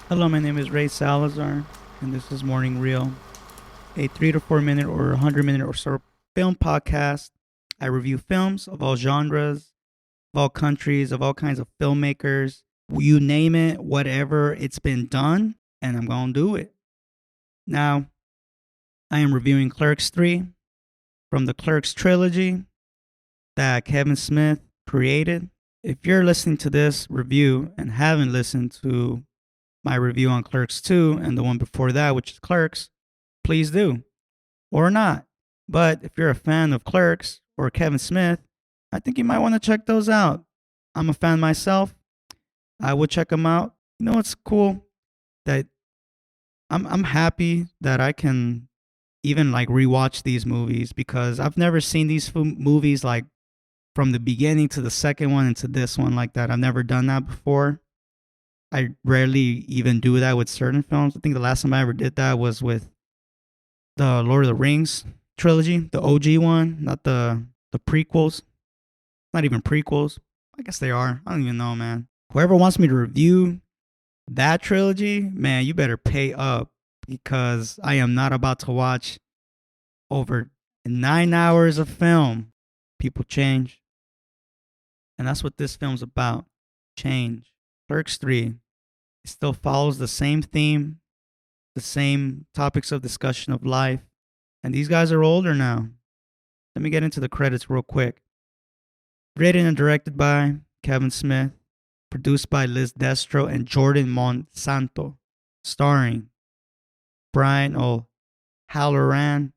Hello, my name is Ray Salazar, and this is Morning Reel, a 3 to 4 minute or 100 minute or so film podcast. I review films of all genres, of all countries, of all kinds of filmmakers. You name it, whatever, it's been done, and I'm going to do it. Now, I am reviewing Clerks 3 from the Clerks trilogy that Kevin Smith created. If you're listening to this review and haven't listened to my review on Clerks 2 and the one before that, which is Clerks, please do. Or not. But if you're a fan of Clerks or Kevin Smith, I think you might want to check those out. I'm a fan myself. I would check them out. You know what's cool? That I'm happy that I can even like rewatch these movies because I've never seen these movies like from the beginning to the second one and to this one like that. I've never done that before. I rarely even do that with certain films. I think the last time I ever did that was with the Lord of the Rings trilogy, the OG one, not the prequels. Not even prequels. I guess they are. I don't even know, man. Whoever wants me to review that trilogy, man, you better pay up because I am not about to watch over 9 hours of film. People change. And that's what this film's about. Change. Clerks 3. It still follows the same theme, the same topics of discussion of life. And these guys are older now. Let me get into the credits real quick. Written and directed by Kevin Smith. Produced by Liz Destro and Jordan Monsanto. Starring Brian O'Halloran,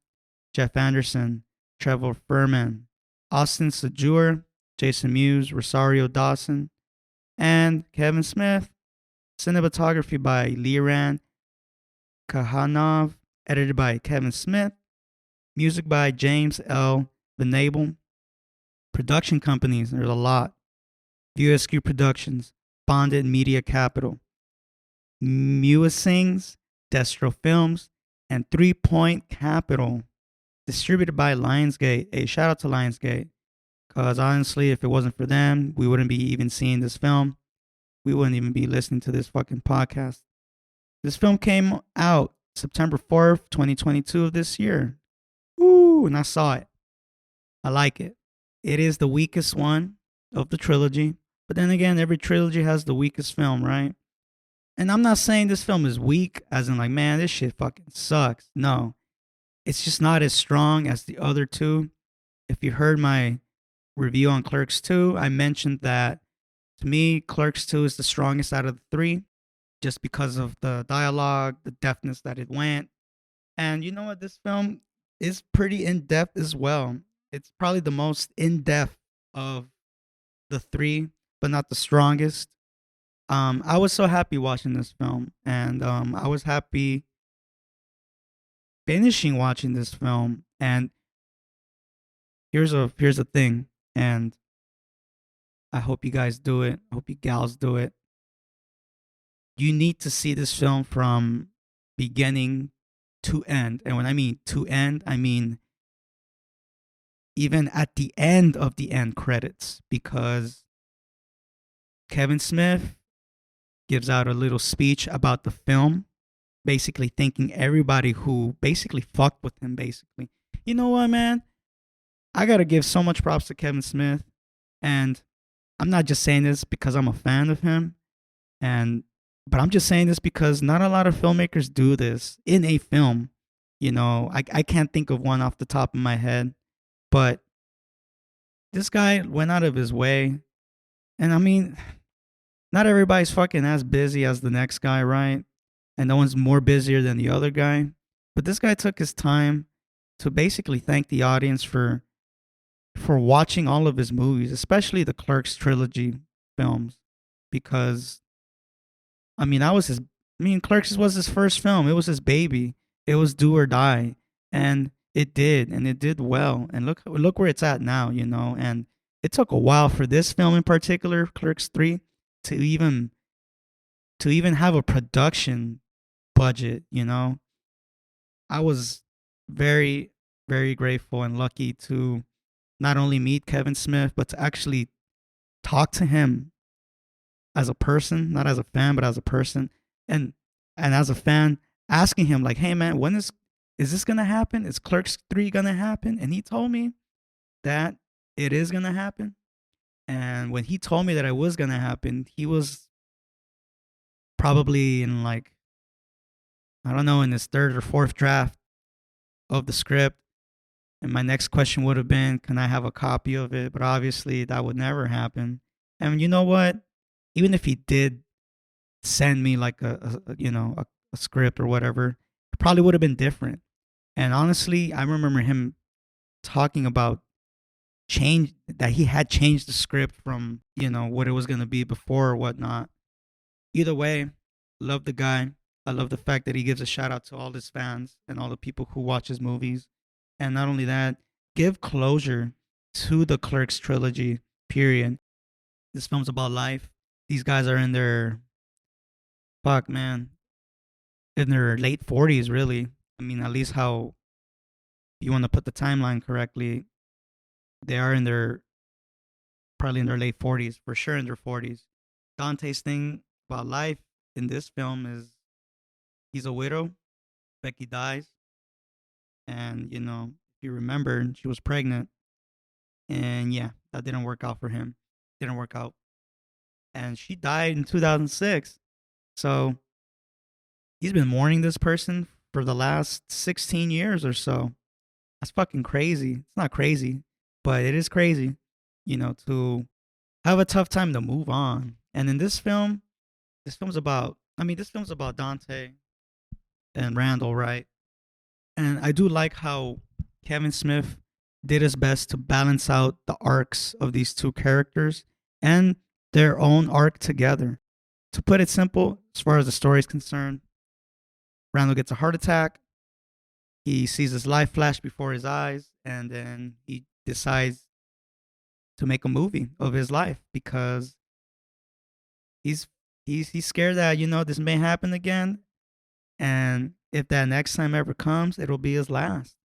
Jeff Anderson, Trevor Furman, Austin Sejour, Jason Mewes, Rosario Dawson, and Kevin Smith. Cinematography by Liran Kahanov. Edited by Kevin Smith. Music by James L. Venable. Production companies, there's a lot. VSQ Productions, Bonded Media Capital, Mewesings, Destro Films, and 3 Point Capital. Distributed by Lionsgate. A shout out to Lionsgate. Because honestly, if it wasn't for them, we wouldn't be even seeing this film. We wouldn't even be listening to this fucking podcast. This film came out September 4th, 2022 of this year. Ooh, and I saw it. I like it. It is the weakest one of the trilogy. But then again, every trilogy has the weakest film, right? And I'm not saying this film is weak, as in like, man, this shit fucking sucks. No. It's just not as strong as the other two. If you heard my review on Clerks 2, I mentioned that to me, Clerks 2 is the strongest out of the three, just because of the dialogue, the depthness that it went. And you know what? This film is pretty in depth as well. It's probably the most in depth of the three, but not the strongest. I was so happy watching this film, and I was happy finishing watching this film. And here's a thing, and I hope you guys do it. I hope you gals do it. You need to see this film from beginning to end. And when I mean to end, I mean even at the end credits, because Kevin Smith gives out a little speech about the film, basically thanking everybody who basically fucked with him, basically. You know what, man? I gotta give so much props to Kevin Smith. And I'm not just saying this because I'm a fan of him, but I'm just saying this because not a lot of filmmakers do this in a film. You know, I can't think of one off the top of my head, but this guy went out of his way. And I mean, not everybody's fucking as busy as the next guy, right? And no one's more busier than the other guy. But this guy took his time to basically thank the audience for watching all of his movies, especially the Clerks trilogy films, because Clerks was his first film. It was his baby. It was do or die, and it did well. And look where it's at now, you know. And it took a while for this film in particular, Clerks 3, to even have a production budget, you know. I was very, very grateful and lucky to not only meet Kevin Smith, but to actually talk to him as a person, not as a fan, but as a person. And And as a fan, asking him like, "Hey man, when is this gonna happen? Is Clerks 3 gonna happen?" And he told me that it is gonna happen. And when he told me that it was gonna happen, he was probably in like, I don't know, in his third or fourth draft of the script. And my next question would have been, can I have a copy of it? But obviously that would never happen. And you know what? Even if he did send me like a script or whatever, it probably would have been different. And honestly, I remember him talking about change that he had changed the script from, what it was gonna be before or whatnot. Either way, love the guy. I love the fact that he gives a shout out to all his fans and all the people who watch his movies. And not only that, give closure to the Clerks trilogy, period. This film's about life. These guys are in their, fuck, man, in their late 40s, really. I mean, at least how you want to put the timeline correctly. They are probably in their late 40s, for sure in their 40s. Dante's thing about life in this film is he's a widow. Becky dies. And, if you remember, she was pregnant. And yeah, that didn't work out for him. Didn't work out. And she died in 2006. So he's been mourning this person for the last 16 years or so. That's fucking crazy. It's not crazy, but it is crazy, to have a tough time to move on. And in this film's about Dante and Randal, right? And I do like how Kevin Smith did his best to balance out the arcs of these two characters and their own arc together. To put it simple, as far as the story is concerned, Randall gets a heart attack. He sees his life flash before his eyes, and then he decides to make a movie of his life because he's he's scared that this may happen again, and if that next time ever comes, it'll be his last.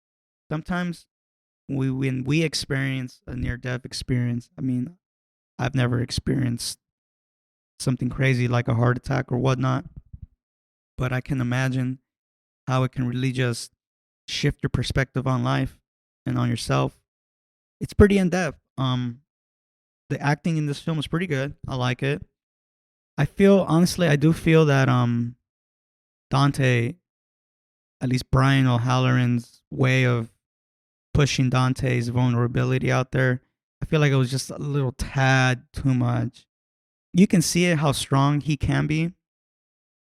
Sometimes when we experience a near death experience, I mean, I've never experienced something crazy like a heart attack or whatnot, but I can imagine how it can really just shift your perspective on life and on yourself. It's pretty in depth. The acting in this film is pretty good. I like it. I do feel that Dante, at least Brian O'Halloran's way of pushing Dante's vulnerability out there, I feel like it was just a little tad too much. You can see it how strong he can be.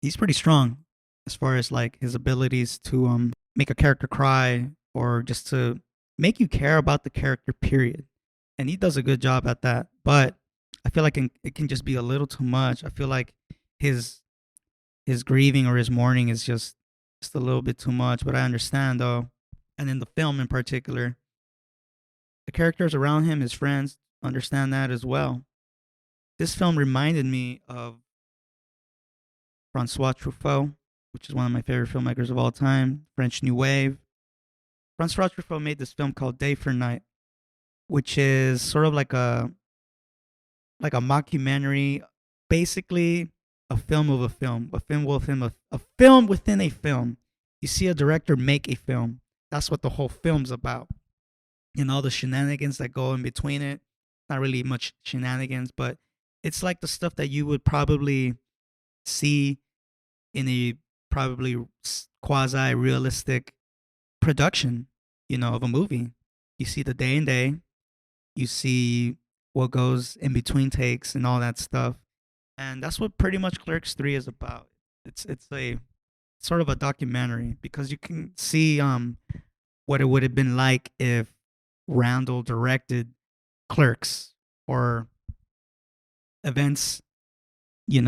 He's pretty strong as far as like his abilities to make a character cry or just to make you care about the character, period. And he does a good job at that. But I feel like it can just be a little too much. I feel like his his grieving or his mourning is just a little bit too much. But I understand though, and in the film in particular, the characters around him, his friends, understand that as well. This film reminded me of Francois Truffaut, which is one of my favorite filmmakers of all time, French New Wave. Francois Truffaut made this film called Day for Night, which is sort of like a mockumentary, basically a film of a film, a film within a film. You see a director make a film. That's what the whole film's about. And all the shenanigans that go in between it. Not really much shenanigans, but it's like the stuff that you would probably see in a probably quasi realistic production, of a movie. You see the day and day, you see what goes in between takes and all that stuff. And that's what pretty much Clerks 3 is about. It's a sort of a documentary because you can see what it would have been like if Randall directed Clerks or events, in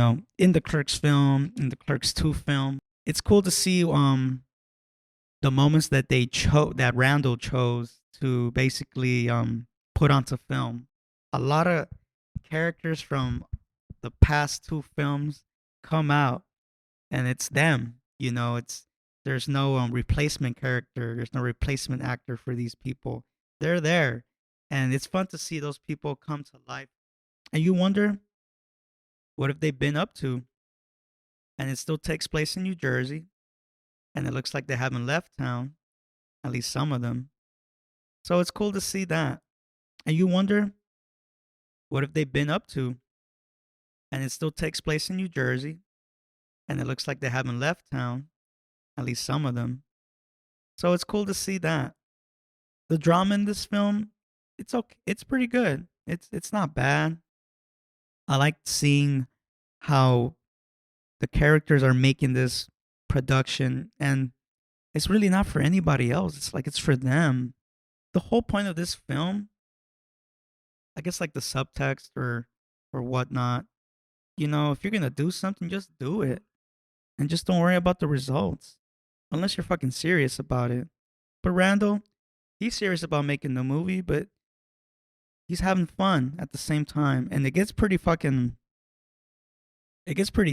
the Clerks film, in the Clerks 2 film. It's cool to see the moments that that Randall chose to basically put onto film. A lot of characters from the past two films come out, and it's them. There's no replacement character. There's no replacement actor for these people. They're there, and it's fun to see those people come to life. And you wonder, what have they been up to? and it still takes place in New Jersey, and it looks like they haven't left town, at least some of them. So it's cool to see that. And you wonder, what have they been up to? And it still takes place in New Jersey, and it looks like they haven't left town, at least some of them. So it's cool to see that. The drama in this film, it's okay. It's pretty good. It's not bad. I like seeing how the characters are making this production, and it's really not for anybody else. It's like it's for them. The whole point of this film, I guess, like the subtext or whatnot. If you're gonna do something, just do it, and just don't worry about the results, unless you're fucking serious about it. But Randall, he's serious about making the movie, but he's having fun at the same time, and it gets pretty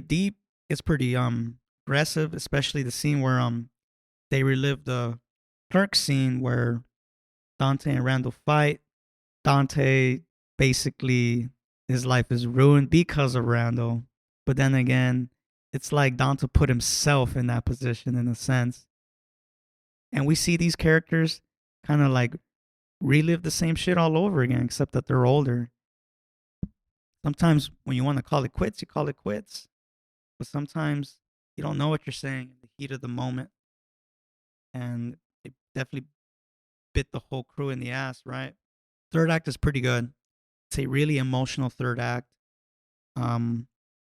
deep. It's pretty aggressive, especially the scene where they relive the Clerks scene where Dante and Randall fight. Dante basically, his life is ruined because of Randall. But then again, it's like Dante put himself in that position in a sense. And we see these characters kind of like relive the same shit all over again, except that they're older. Sometimes when you want to call it quits, you call it quits. But sometimes you don't know what you're saying in the heat of the moment. And it definitely bit the whole crew in the ass, right? Third act is pretty good. It's a really emotional third act. Um,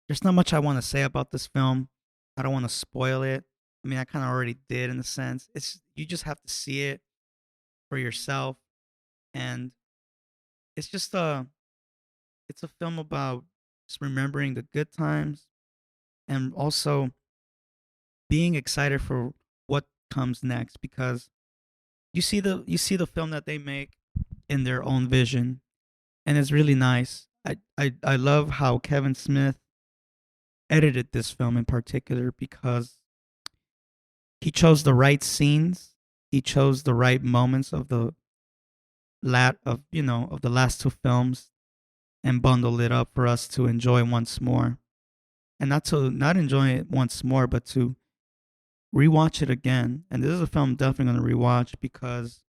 there's not much I want to say about this film. I don't want to spoil it. I mean, I kind of already did in a sense. It's you just have to see it for yourself, and it's just it's a film about just remembering the good times and also being excited for what comes next because you see the film that they make in their own vision, and it's really nice. I love how Kevin Smith edited this film in particular because he chose the right scenes, he chose the right moments of the last two films and bundled it up for us to enjoy once more, and not enjoy it once more, but to rewatch it again. And this is a film I'm definitely gonna rewatch because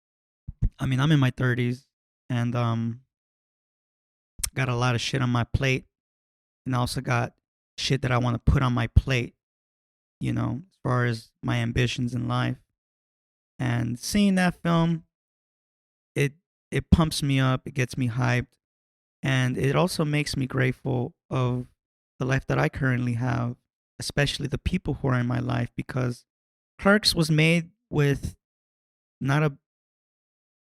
I mean I'm in my 30s and got a lot of shit on my plate, and I also got shit that I want to put on my plate, as far as my ambitions in life. And seeing that film, it it pumps me up, it gets me hyped, and it also makes me grateful of the life that I currently have, especially the people who are in my life because Clerks was made with not a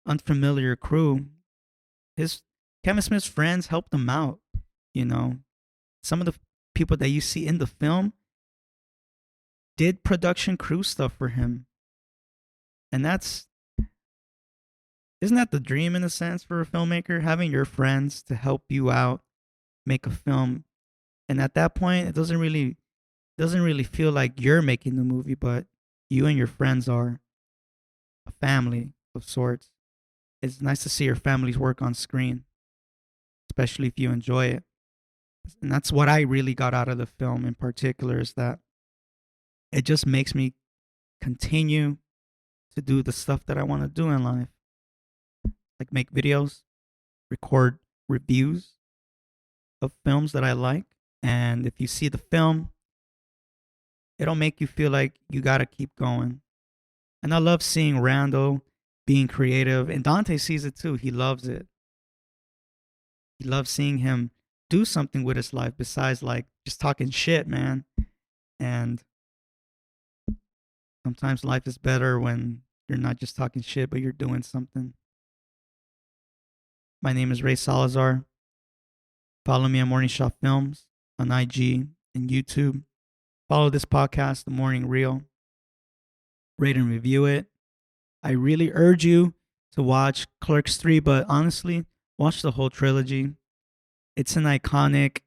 unfamiliar crew. His Kevin Smith's friends helped him out, you know. Some of the people that you see in the film did production crew stuff for him. And that's isn't that the dream in a sense for a filmmaker, having your friends to help you out make a film. And at that point it doesn't really feel like you're making the movie, but you and your friends are a family of sorts. It's nice to see your family's work on screen, especially if you enjoy it. And that's what I really got out of the film in particular, is that it just makes me continue to do the stuff that I want to do in life, like make videos, record reviews of films that I like. And if you see the film, it'll make you feel like you got to keep going. And I love seeing Randall being creative, and Dante sees it too. He loves it. He loves seeing him do something with his life besides like just talking shit, man. And sometimes life is better when you're not just talking shit, but you're doing something. My name is Ray Salazar. Follow me on Morning Shot Films on IG and YouTube. Follow this podcast, The Morning Reel. Rate and review it. I really urge you to watch Clerks 3, but honestly, watch the whole trilogy. It's an iconic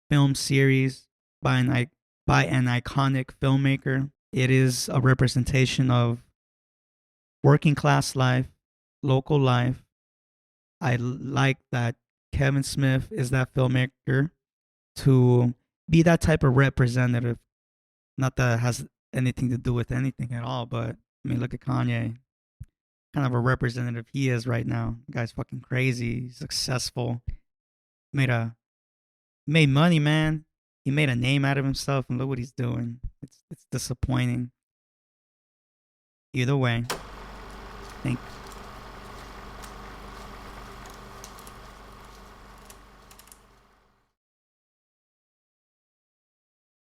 film series by an iconic filmmaker. It is a representation of working class life, local life. I like that Kevin Smith is that filmmaker to be that type of representative Not that it has anything to do with anything at all, but I mean, look at Kanye. Kind of a representative he is right now. The guy's fucking crazy. He's successful. Made a made money, man. He made a name out of himself, and look what he's doing. It's disappointing. Either way, thank